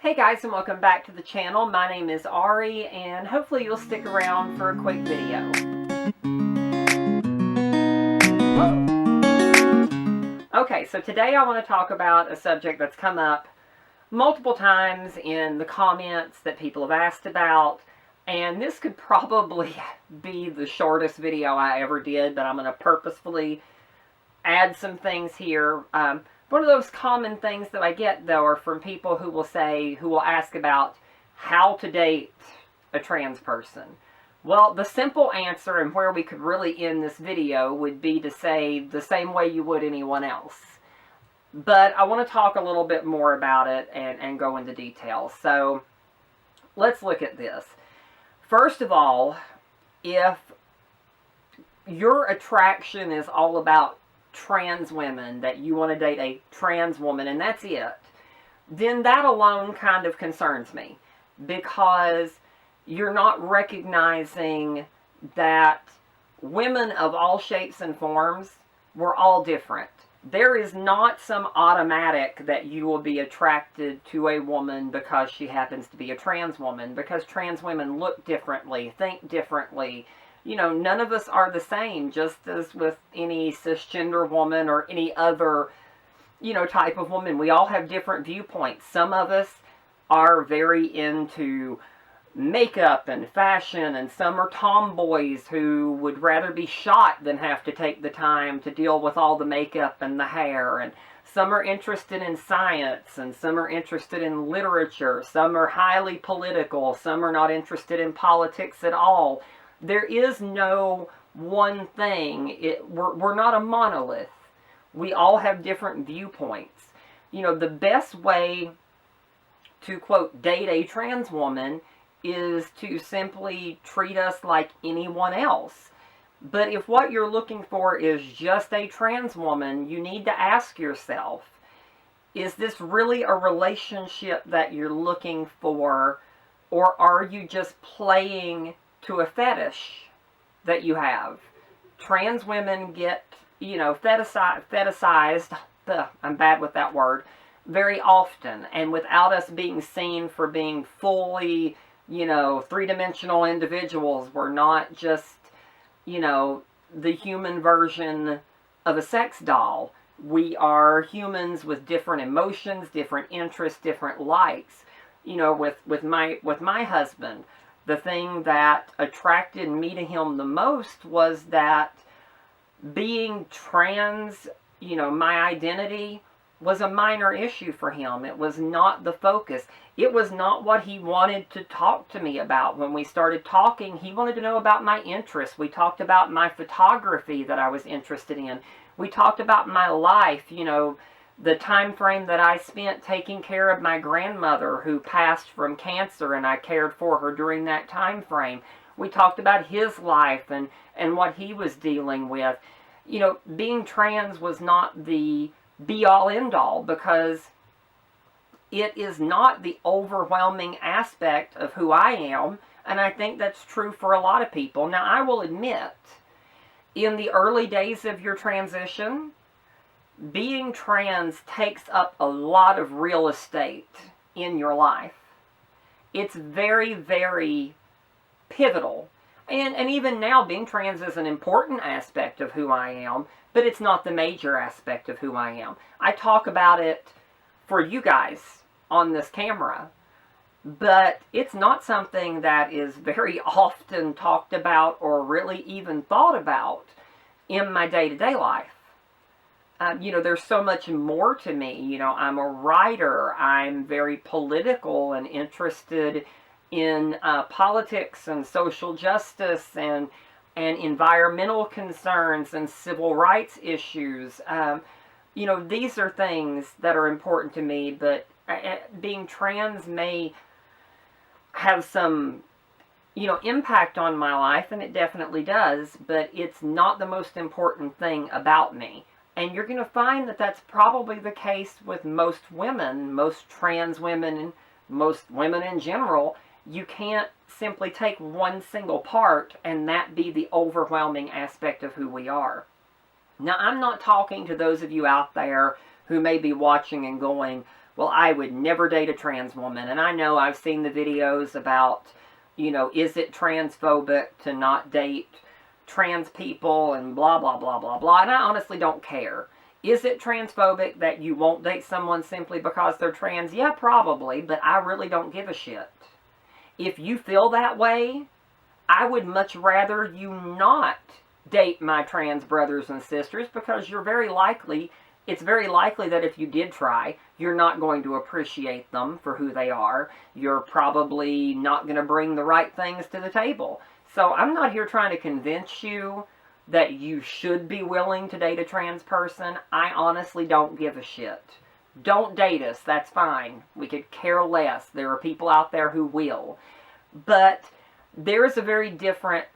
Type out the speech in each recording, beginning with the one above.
Hey guys, and welcome back to the channel. My name is Ari, and hopefully you'll stick around for a quick video. Okay, so today I want to talk about a subject that's come up multiple times in the comments that people have asked about, and this could probably be the shortest video I ever did, but I'm going to purposefully add some things here. One of those common things that I get, though, are from people who will ask about how to date a trans person. Well, the simple answer, and where we could really end this video, would be to say the same way you would anyone else. But I want to talk a little bit more about it and go into details. So let's look at this. First of all, if your attraction is all about trans women, that you want to date a trans woman and that's it, then that alone kind of concerns me, because you're not recognizing that women of all shapes and forms, we're all different. There is not some automatic that you will be attracted to a woman because she happens to be a trans woman, because trans women look differently, think differently. You know, none of us are the same, just as with any cisgender woman or any other, type of woman. We all have different viewpoints. Some of us are very into makeup and fashion, and some are tomboys who would rather be shot than have to take the time to deal with all the makeup and the hair. And some are interested in science, and some are interested in literature. Some are highly political. Some are not interested in politics at all. There is no one thing. We're not a monolith. We all have different viewpoints. The best way to, quote, date a trans woman is to simply treat us like anyone else. But if what you're looking for is just a trans woman, you need to ask yourself, is this really a relationship that you're looking for, or are you just playing to a fetish that you have? Trans women get, fetishized, I'm bad with that word, very often, and without us being seen for being fully, three-dimensional individuals. We're not just, the human version of a sex doll. We are humans with different emotions, different interests, different likes. With my husband, the thing that attracted me to him the most was that being trans, my identity was a minor issue for him. It was not the focus. It was not what he wanted to talk to me about. When we started talking, he wanted to know about my interests. We talked about my photography that I was interested in. We talked about my life, the time frame that I spent taking care of my grandmother who passed from cancer, and I cared for her during that time frame. We talked about his life and what he was dealing with. Being trans was not the be-all, end-all, because it is not the overwhelming aspect of who I am, and I think that's true for a lot of people. Now, I will admit, in the early days of your transition, being trans takes up a lot of real estate in your life. It's very, very pivotal. And even now, being trans is an important aspect of who I am, but it's not the major aspect of who I am. I talk about it for you guys on this camera, but it's not something that is very often talked about or really even thought about in my day-to-day life. There's so much more to me. I'm a writer. I'm very political and interested in politics and social justice and environmental concerns and civil rights issues. These are things that are important to me, but being trans may have some, impact on my life, and it definitely does, but it's not the most important thing about me. And you're going to find that that's probably the case with most women, most trans women, and most women in general. You can't simply take one single part and that be the overwhelming aspect of who we are. Now, I'm not talking to those of you out there who may be watching and going, well, I would never date a trans woman. And I know I've seen the videos about, you know, is it transphobic to not date trans people and blah, blah, blah, blah, blah. And I honestly don't care. Is it transphobic that you won't date someone simply because they're trans? Yeah, probably, but I really don't give a shit. If you feel that way, I would much rather you not date my trans brothers and sisters, because it's very likely that if you did try, you're not going to appreciate them for who they are. You're probably not going to bring the right things to the table. So I'm not here trying to convince you that you should be willing to date a trans person. I honestly don't give a shit. Don't date us, that's fine. We could care less. There are people out there who will. But there is a very different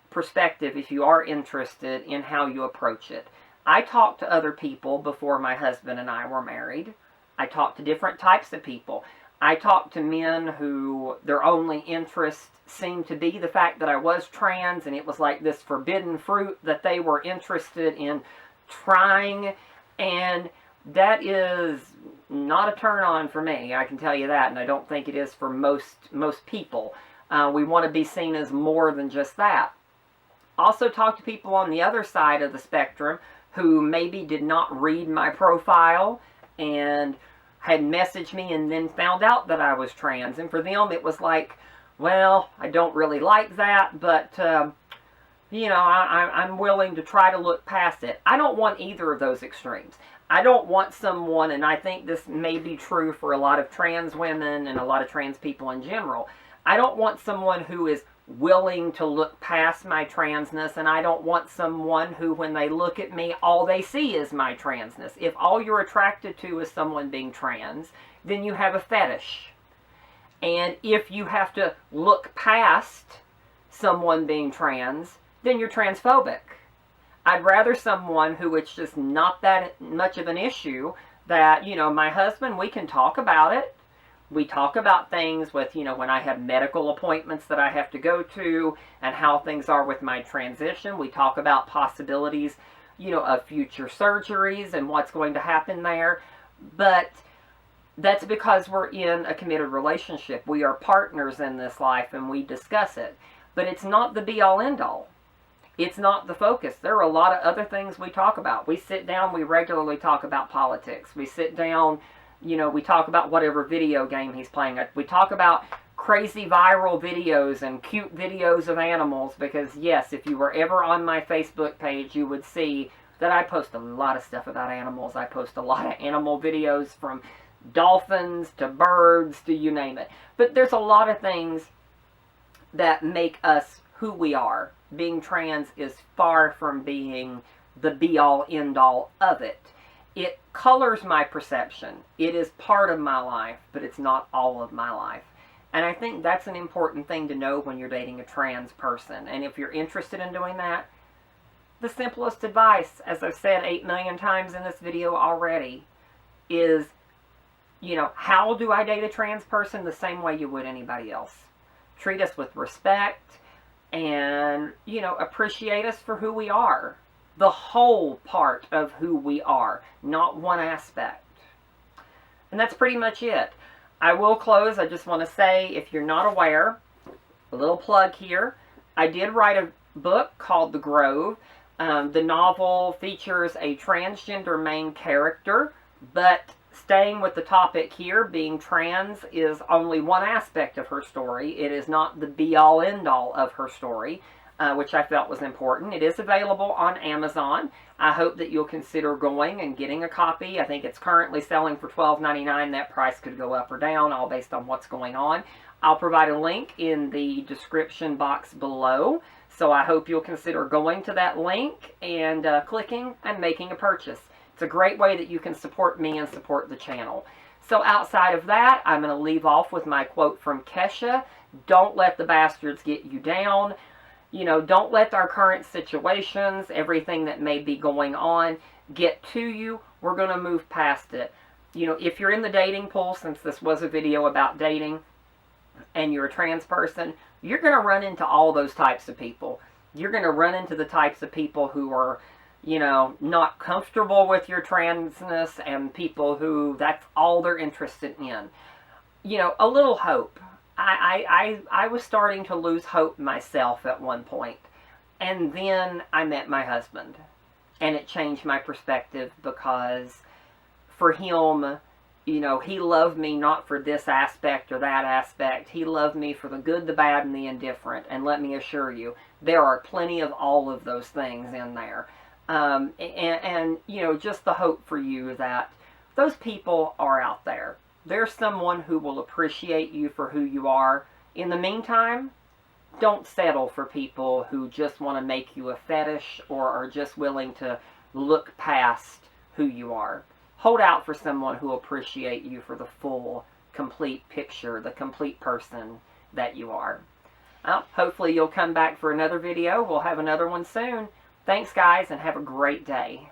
perspective if you are interested in how you approach it. I talked to other people before my husband and I were married. I talked to different types of people. I talked to men who their only interest seemed to be the fact that I was trans, and it was like this forbidden fruit that they were interested in trying, and that is not a turn on for me, I can tell you that, and I don't think it is for most people. We want to be seen as more than just that. Also talk to people on the other side of the spectrum who maybe did not read my profile and had messaged me and then found out that I was trans. And for them it was like, well, I don't really like that, but you know, I'm willing to try to look past it. I don't want either of those extremes. I don't want someone, and I think this may be true for a lot of trans women and a lot of trans people in general, I don't want someone who is willing to look past my transness, and I don't want someone who, when they look at me, all they see is my transness. If all you're attracted to is someone being trans, then you have a fetish. And if you have to look past someone being trans, then you're transphobic. I'd rather someone who it's just not that much of an issue, that, you know, my husband, we can talk about it. We talk about things with, you know, when I have medical appointments that I have to go to and how things are with my transition. We talk about possibilities, you know, of future surgeries and what's going to happen there. But that's because we're in a committed relationship. We are partners in this life and we discuss it. But it's not the be-all, end-all. It's not the focus. There are a lot of other things we talk about. We sit down, we regularly talk about politics. We sit down, you know, we talk about whatever video game he's playing. We talk about crazy viral videos and cute videos of animals, because yes, if you were ever on my Facebook page, you would see that I post a lot of stuff about animals. I post a lot of animal videos, from dolphins to birds to you name it. But there's a lot of things that make us who we are. Being trans is far from being the be-all, end-all of it. It colors my perception. It is part of my life, but it's not all of my life. And I think that's an important thing to know when you're dating a trans person. And if you're interested in doing that, the simplest advice, as I've said 8 million times in this video already, is, you know, how do I date a trans person? The same way you would anybody else. Treat us with respect and, you know, appreciate us for who we are. The whole part of who we are, not one aspect. And that's pretty much it. I will close. I just want to say, if you're not aware, a little plug here. I did write a book called The Grove. The novel features a transgender main character, but staying with the topic here, being trans is only one aspect of her story. It is not the be-all, end-all of her story, which I felt was important. It is available on Amazon. I hope that you'll consider going and getting a copy. I think it's currently selling for $12.99. That price could go up or down, all based on what's going on. I'll provide a link in the description box below, so I hope you'll consider going to that link and clicking and making a purchase. It's a great way that you can support me and support the channel. So outside of that, I'm going to leave off with my quote from Kesha. Don't let the bastards get you down. You know, don't let our current situations, everything that may be going on, get to you. We're going to move past it. You know, if you're in the dating pool, since this was a video about dating, and you're a trans person, you're going to run into all those types of people. You're going to run into the types of people who are, you know, not comfortable with your transness and people who that's all they're interested in. You know, a little hope. I was starting to lose hope myself at one point. And then I met my husband. And it changed my perspective because for him, you know, he loved me not for this aspect or that aspect. He loved me for the good, the bad, and the indifferent. And let me assure you, there are plenty of all of those things in there. And you know, just the hope for you that those people are out there. There's someone who will appreciate you for who you are. In the meantime, don't settle for people who just want to make you a fetish or are just willing to look past who you are. Hold out for someone who will appreciate you for the full, complete picture, the complete person that you are. Well, hopefully you'll come back for another video. We'll have another one soon. Thanks, guys, and have a great day.